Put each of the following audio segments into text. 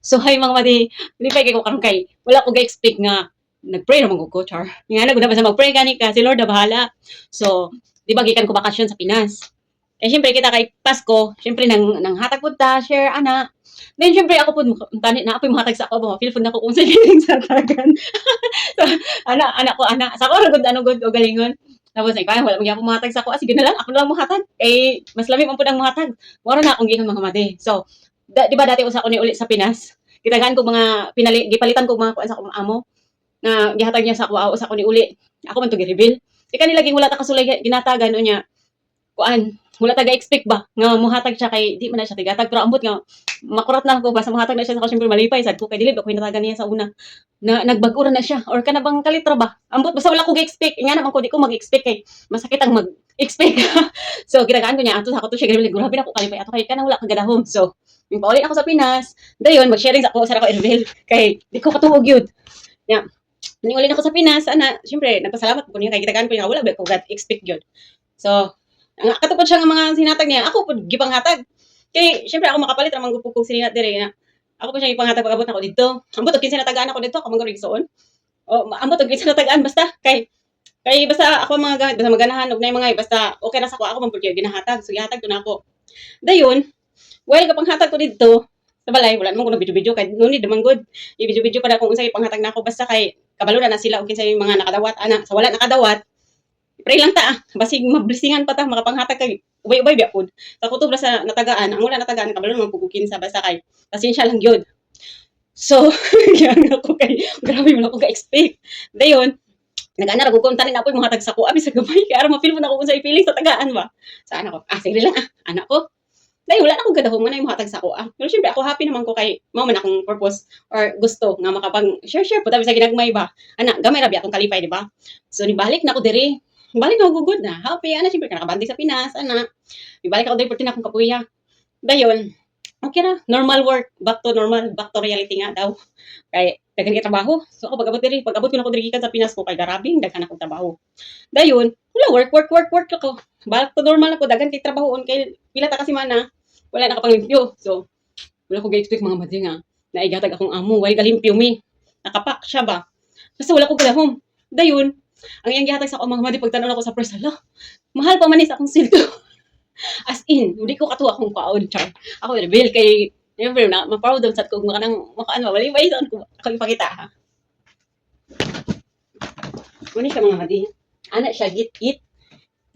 So hay mga madi, lipay kay ko karon kay wala ko ga-expect nga nag-pray naman ko char. Nga na gud na sa mag-pray gani ka si Lord na bahala. So, di ba gikan ko bakasyon sa Pinas. Eh syempre kita kay Pasko, syempre nang hatag pud ta, share ana. Then syempre ako pud tani na ako'y mahatag sa ako ba, feel pud nako kung sa giling sa tagan. So, anak ko ana, sa ko ra gud ano gud o galingon. Tapos ay kaya wala mo gyapon mahatag sa ako, sige na lang ako na lang mohatag. Eh mas lami man pud ang mohatag. Mora na akong gikan mga madi. So, di ba dati usa ko ni uli sa Pinas, kitagaan ko mga gipalitan ko mga kuan sa akong amo nga gihatag niya sa ako usa ko ni uli. Ako man to gi-reveal. Kay kanila ging wala ta kasulay ginatagan unya kuan wala ta ga-expect ba nga mohatag siya kay di man na siya tigatag pero ambot nga makurat na ako basta mohatag na siya sa ko syempre malipay sad ko kay dili ko hinatagan niya sa una na nagbag-o na siya or kana bang kalitra ba ambot basta wala ko ga-expect nga naman ko di ko mag-expect kay masakit ang mag-expect so ginagaan ko niya ato sa ako to siya grabe na ko kalipay ato kay kana wala kagadahom so yung paulit ako sa Pinas dayon mag-sharing sa ako sa ako i-reveal kay di ko katuog yun yeah. Uli na ako sa Pinas, ana, syempre, nagpasalamat ko niya, kay kitagaan ko niya, wala ba ko expect yun. So, ang katupod siya ng mga sinatag niya, ako po gipanghatag. Kay, syempre, ako makapalit, ramang gupog kong sinat dire na. Ako po siya gipanghatag pag-abot na ako dito. Ambot, og kinsa natagaan ako dito, ako manggarig soon. O, ambot, og kinsa natagaan, basta, kay basta ako mga gamit, basta maganahan, og na yung mga, basta, okay na sa ako man po ginahatag. So, gihatag to na ako. Dayon, while kapang hatag ko dito, sa balay, wala naman ko na video-video, kay no need naman good. I-video-video pa na kung unsay panghatag na ako, basta kay, kabalo na sila, o kinsa yung mga nakadawat, ana, sa wala nakadawat, pray lang ta, basig mablisingan pa ta, makapanghatag kay, ubay-ubay biya pod. Sa kutob sa natagaan, ang wala natagaan, kabalo naman pugukin sa basta kay, pasensya lang yun. So, yan ako kay, grabe mo na ako ka-expect. Dayon, nag-ana ra ko tanin ako yung hatag sa ko, abi sa gamay, kaya ara ma-feel mo na ako unsay feeling sa tagaan ba. Sa anak ko, sige lang anak ko, dahil wala na akong gadahong man na yung hatag sa ko. Pero syempre, ako happy naman ko kay mao man akong purpose or gusto nga makapang share po tabi sa ginagmay ba. Ana, gamay ra biya akong kalipay, di ba? So nibalik na ako diri. Balik na ako good na. Happy ana syempre nakabandi sa Pinas, ana. Ibalik ako diri perti na akong kapuya. Dayon, okay na, normal work, back to normal, back to reality nga daw. Kay daghan kay trabaho. So ako pag-abot ko na ko diri gikan sa Pinas ko kay garabing daghan akong trabaho. Dayon, wala work ako. Back to normal ako daghan kay trabahoon kay pila ta kasi mana wala nakapang-limpyo. So, wala ko ga-expect mga madi nga. Naigatag akong amo. Wala galimpyo mi. Nakapak siya ba? Basta wala ko galahom. Dayon, ang iyang gihatag sa ako mga madi pagtanong ako sa press, hala, mahal pa man sa akong sildo. As in, hindi ko katuwa akong kaon, char. Ako, reveal kay, never na, ma-proud sa kung makaano, wala yung maisan ko. Ako ipakita, ha? Ano siya mga madi? Anak siya, git-it.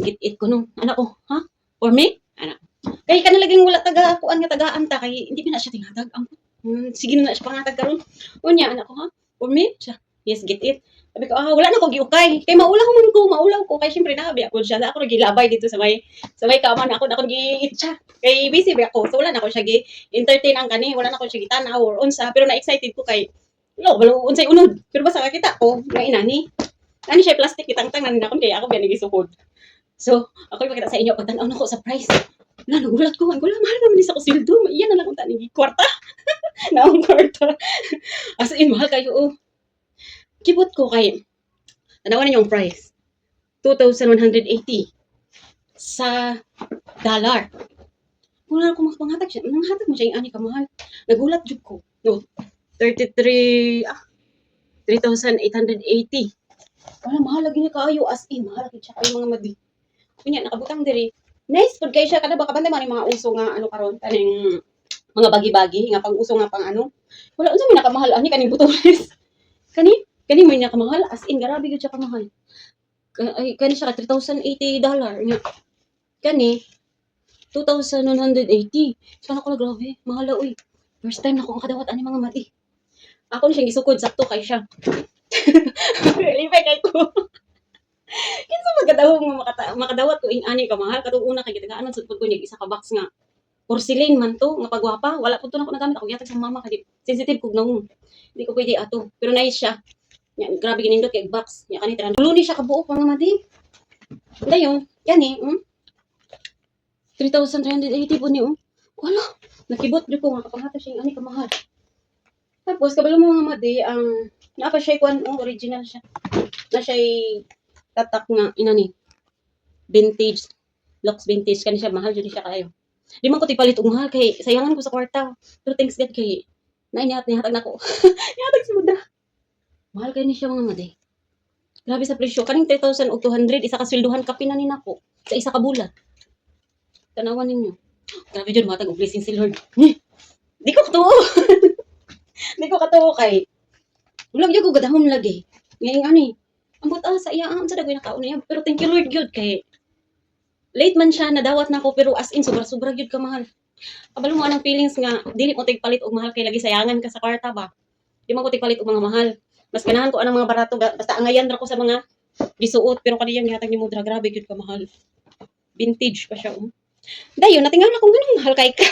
Git-it ko nung, anak ko, ha? For me? Anak. Kay kanalaging wala taga kuan nga tagaan ta kay hindi pa na siya tinghatag. Sige na siya pangatag karon. Unya anak ko ha. For me, siya. Yes, get it. Sabi ko, wala na ko giukay. Kay maulaw man ko, maulaw ko. Kay syempre nabi ako siya. Ako nagilabay dito sa may kaman ako na ako gi siya. Kay busy ba ako. So wala na ko siya gi-entertain ang kani. Wala na ko siya gitanaw or unsa. Pero na-excited ko kay wala unsay unod. Pero basta kakita ko, nga inani. Ani siya plastic kitang-tang na nakon kay ako biya nagisukod. So, ako ipakita sa inyo pagtanaw na ko sa price. Wala, nagulat ko. Wala, mahal naman sa ko sildo. Iyan na lang kung tanig kwarta. Naong kwarta. As in, mahal kayo. Oh. Kibot ko kay, tanawan na yung price. 2,180 sa dollar. Wala akong makapanghatag siya. Nanghatag mo siya yung ani kamahal. Nagulat jud ko. No, 3,880. Wala, mahal lagi niya kaayo. As in, mahal lagi siya kayo mga madi. Kunya, nakabutang diri. Nice pud kay siya kada ba kabantay man mga uso nga ano karon kaning mga bagi-bagi nga pang uso nga pang ano. Wala unsa may nakamahal ani kaning butones. Kani may nakamahal as in grabe gyud siya kamahal. Kani siya ka $3,080 nya. Kani 2,180. So ako na grabe, mahal oy. First time na ko ang kadawat ani mga mati. Ako ni siyang gisukod sakto kay siya. Lipay kay ko. Kinsa magadahong makadawat ko in ani ka mahal katong una kay gitagaan sud pud ko nig isa ka box nga porcelain man to nga pagwapa wala pud to nako nagamit ako yatag sa mama kay sensitive kog naong hindi ko pwede ato pero nice siya nya grabe ginindot kay box nya kani tran ni siya kabuo pa nga madi dayon yani 3,380 po ni wala nakibot jud ko nga kapanghatag siya ani ka mahal tapos kabalo mo nga madi ang napa siya kuan original siya na siya tatak nga inani vintage looks vintage kani siya mahal jud siya kayo di man ko tipalit og mahal kay sayangan ko sa kwarta pero thanks God kay nihatag na ko. Nihatag si Mudra. Mahal kayo ni siya mga madi. Grabe sa presyo. Kaning 3,200, isa ka swelduhan kapi na ni nako. Sa isa ka bulan. Tanawan ninyo. Grabe dyan, matag og blessing si Lord. Di ko katuo. Di ko katuo kay. Wala gyud ko gadahom lagi. Ngayon ani. Ambot sa iya ang sa dagoy nakaon niya. Pero thank you Lord gyud kay late man siya nadawat na ako pero as in sobra-sobra gyud ka mahal. Kabalo mo anang feelings nga dili mo tigpalit og mahal kay lagi sayangan ka sa kwarta ba. Di man ko tigpalit og mga mahal. Mas ganahan ko anang mga barato basta angayan ra ko sa mga gisuot pero kaniyang gihatag ni Mudra grabe gyud ka mahal. Vintage pa siya. Dayon natingala kung ganun mahal kay ka.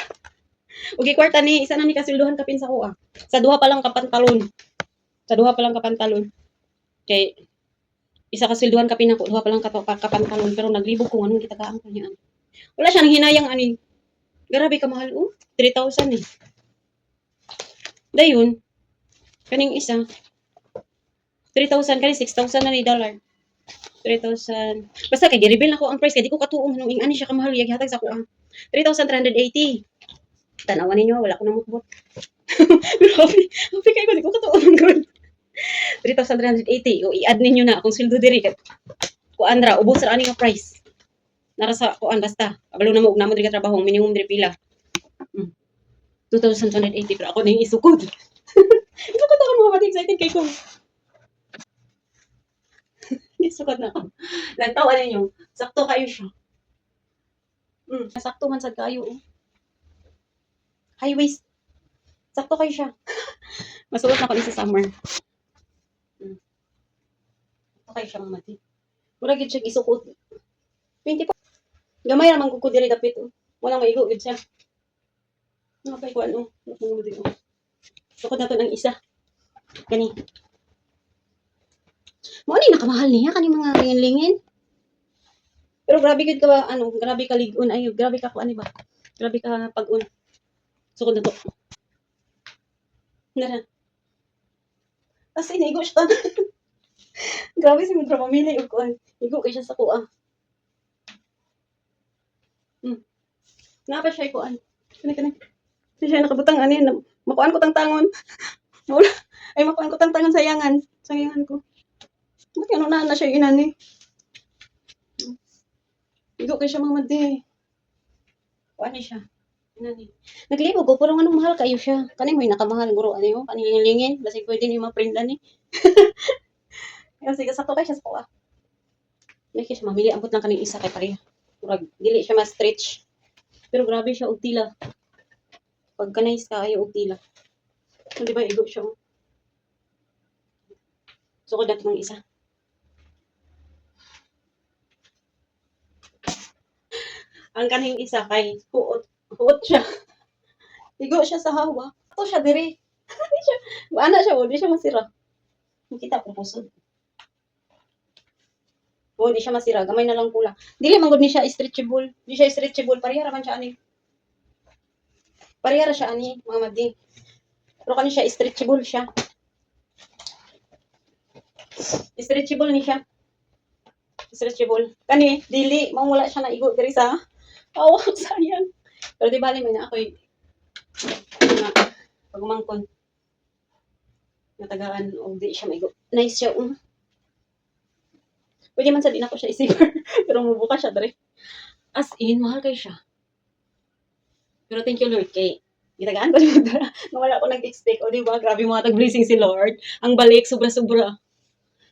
Ugi kwarta ni isa na ni kasilduhan kapin sa kuha. Sa duha pa lang ka pantalon. Sa duha pa lang ka pantalon. Kay isa ka silduhan kapin ako, duha pa lang kapantalon pero naglibog ko anong kita kaang kanyaan. Wala siya nang hinayang ani. Grabe ka mahal 3,000 eh. Dayon kaning isa 3,000 kani 6,000 na ni dollar. 3,000. Basta kay gi-reveal nako ang price kay di ko katuong nung ingani siya kamahal yag hatag sa kuha. 3,380. Tanawan ninyo wala ko namutbot. Pero happy kayo di ko katuong good. 3,380 o i-add ninyo na akong sweldo diri kat kuan ra ubos ra ani nga price. Nara sa kuan basta. Kabalo na mo og namo diri ka trabaho minimum diri pila. 2,280 pero ako ning isukod. Isukod ako mga pati excited kay ko. Isukod na ako. Nagtawa ninyo. Sakto kayo siya. Sakto man sad kayo. High waist. Sakto kayo siya. Masuot na ko ni sa summer. Sakto kayo siya mga mati. Mura gid siya isukod. 20 pa. Gamay ra man ko diri dapit. Walang maigo gid siya. Nakapay ko ano. Sukod na to ng isa. Kani. Mo ni nakamahal niya kani mga lingin-lingin. Pero grabe gid ka ba grabe ka ligon ayo, grabe ka ko ani ba? Grabe ka pag-un. Sukod na to. Nara. As in, igo siya. Grabe si Mudra mamili og kuan. Igo kay siya sa kuha. Napa siya kuan. Kani. Siya nakabutang ani makuan ko tang tangon. Wala. Ay makuan ko tang tangon sayangan. Sayangan ko. Bakit ano na siya inani? Igo kay siya mga madi. Kuan ni siya. Inani. Naglibog ko pero anong mahal kayo siya. Kani mo nakamahal guro ani mo. Kani lingin basi pwede ni ma-print ani. Kasi sakto kay siya sa kuha. May siya mamili ambot lang kaning isa kay pareha. Murag dili siya ma-stretch. Pero grabe siya og tila. Pag kanay ka ayo og tila. So, di ba igo siya? Sukod natin ng isa. Ang kaning isa kay huot siya. Igo siya sa hawa. Ito siya diri. Ana siya, di siya masira. Kita ko pusod. Di siya masira. Gamay na lang pula. Dili man gud ni siya stretchable. Di siya stretchable. Parehara man siya ani. Parehara siya ani, mga madi. Pero kani siya stretchable siya. Stretchable ni siya. Stretchable. Kani dili mawala siya na igo diri sa awak sayang. Pero di bali man ako pagmangkon. Natagaan o di siya maigo. Nice siya. Pwede man sa din ako siya isigar. Pero mubuka siya dere. As in, mahal kayo siya. Pero thank you Lord kay gitagaan ko ni Mudra. Wala ako nag-expect. O diba, grabe mga tag-blessing si Lord. Ang balik, sobra-sobra.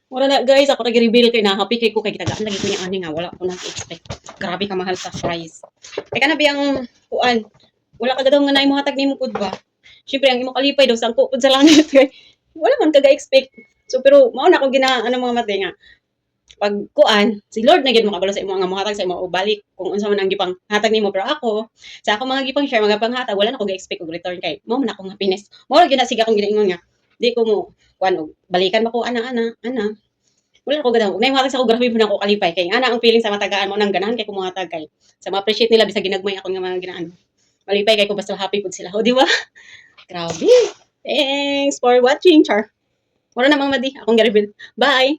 Wala na guys, ako nag-reveal kay na happy kay ko kay gitagaan lagi ko niya ani nga wala ko nag-expect. Grabe ka mahal sa price. Kaya na biyang kuan. Wala ka daw nga na imuhatag nimo pud ba. Syempre ang imo kalipay daw sangko pud sa langit kay wala man kaga-expect. So pero mao na ako mga mate nga pag kuan, si Lord na gid mo kabalo sa imo nga mohatag sa imo o balik kung unsa man ang gipang hatag nimo pero ako sa ako mga gipang share mga panghatag wala na ko ga-expect og return kay mao man akong happiness. Mao ra gyud na sige akong ginaingon nga di ko mo kuan og balikan ba ko ana. Wala ko ganahan. Nay mohatag sa ko grabe po na ko kalipay kay ana ang feeling sa matagaan mo nang ganahan kay ko mohatag kay sa ma-appreciate nila bisag ginagmay ako nga mga ginaan. Malipay kay ko basta happy pud sila. O di ba? Grabe. Thanks for watching, Char. Wala na mga madi akong ga-reveal. Bye.